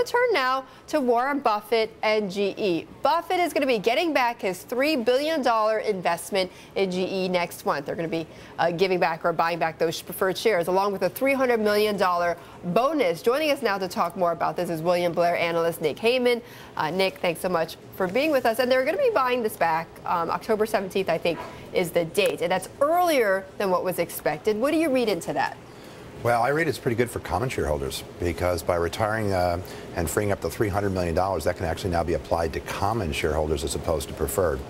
Turn now to Warren Buffett and GE. Buffett is going to be getting back his $3 billion investment in GE next month. They're going to be giving back or buying back those preferred shares, along with a $300 million bonus. Joining us now to talk more about this is William Blair analyst Nick Heymann. Nick, thanks so much for being with us. And they're going to be buying this back October 17th, I think, is the date. And that's earlier than what was expected. What do you read into that? Well, I read it's pretty good for common shareholders because by retiring and freeing up the $300 million, that can actually now be applied to common shareholders as opposed to preferred.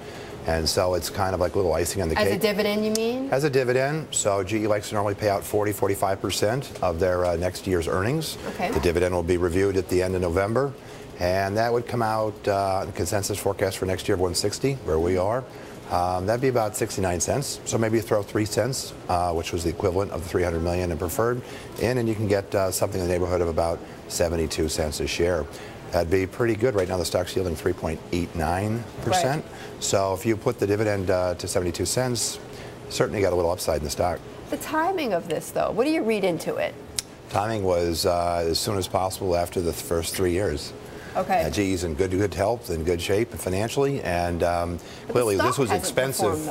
And so it's kind of like a little icing on the cake. As a dividend, you mean? As a dividend. So GE likes to normally pay out 45% of their next year's earnings. Okay. The dividend will be reviewed at the end of November. And that would come out, the consensus forecast for next year of 160, where we are. That'd be about 69 cents. So maybe you throw 3 cents, which was the equivalent of the 300 million in preferred in, and you can get something in the neighborhood of about 72 cents a share. That'd be pretty good. Right now the stock's yielding 3.89%. Right. So if you put the dividend to 72 cents, certainly got a little upside in the stock. The timing of this, though, what do you read into it? Timing was as soon as possible after the first 3 years. Okay. GE's in good health and good shape financially, and clearly this was expensive.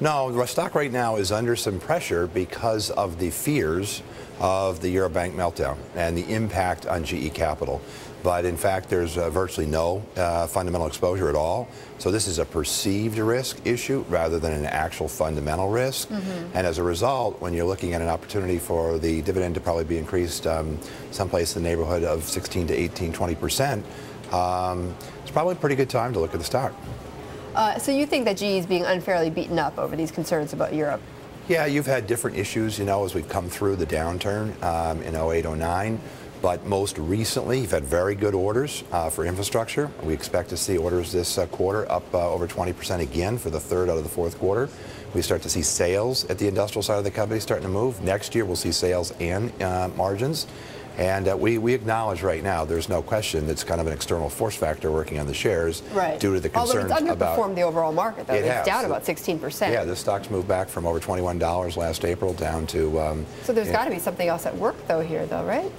No, the stock right now is under some pressure because of the fears of the Eurobank meltdown and the impact on GE Capital. But in fact, there's virtually no fundamental exposure at all. So this is a perceived risk issue rather than an actual fundamental risk. Mm-hmm. And as a result, when you're looking at an opportunity for the dividend to probably be increased someplace in the neighborhood of 16 to 18, 20%, it's probably a pretty good time to look at the stock. So you think that GE is being unfairly beaten up over these concerns about Europe? Yeah, you've had different issues, you know, as we've come through the downturn in 08, 09. But most recently, you've had very good orders for infrastructure. We expect to see orders this quarter up over 20% again for the third out of the fourth quarter. We start to see sales at the industrial side of the company starting to move. Next year, we'll see sales and margins. And we acknowledge right now, there's no question it's kind of an external force factor working on the shares due to the concerns Although it's about underperformed the overall market, though. It's down about 16%. Yeah, the stock's moved back from over $21 last April down to... so there's got to be something else at work, though, here, though, right?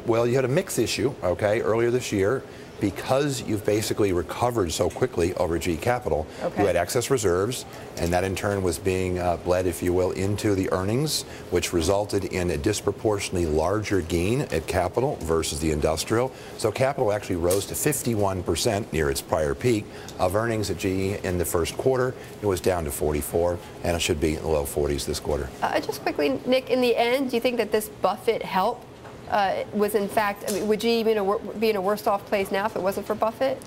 Well, you had a mix issue, okay, earlier this year. Because you've basically recovered so quickly over GE Capital, you had excess reserves, and that in turn was being bled, if you will, into the earnings, which resulted in a disproportionately larger gain at Capital versus the industrial. So Capital actually rose to 51% near its prior peak of earnings at GE in the first quarter. It was down to 44, and it should be in the low 40s this quarter. Just quickly, Nick, in the end, do you think that this Buffett help was in fact, I mean, would GE be in a worse off place now if it wasn't for Buffett?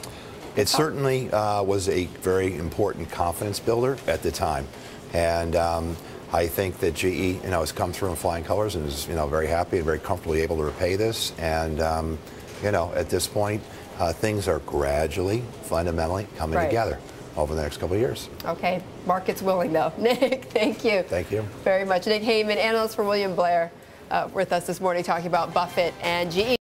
It certainly was a very important confidence builder at the time. And I think that GE, you know, has come through in flying colors and is, you know, very happy and very comfortably able to repay this. And, you know, at this point, things are gradually, fundamentally coming together over the next couple of years. Okay. Market's willing, though. Nick, thank you. Thank you. Very much. Nick Heymann, analyst for William Blair, with us this morning talking about Buffett and GE.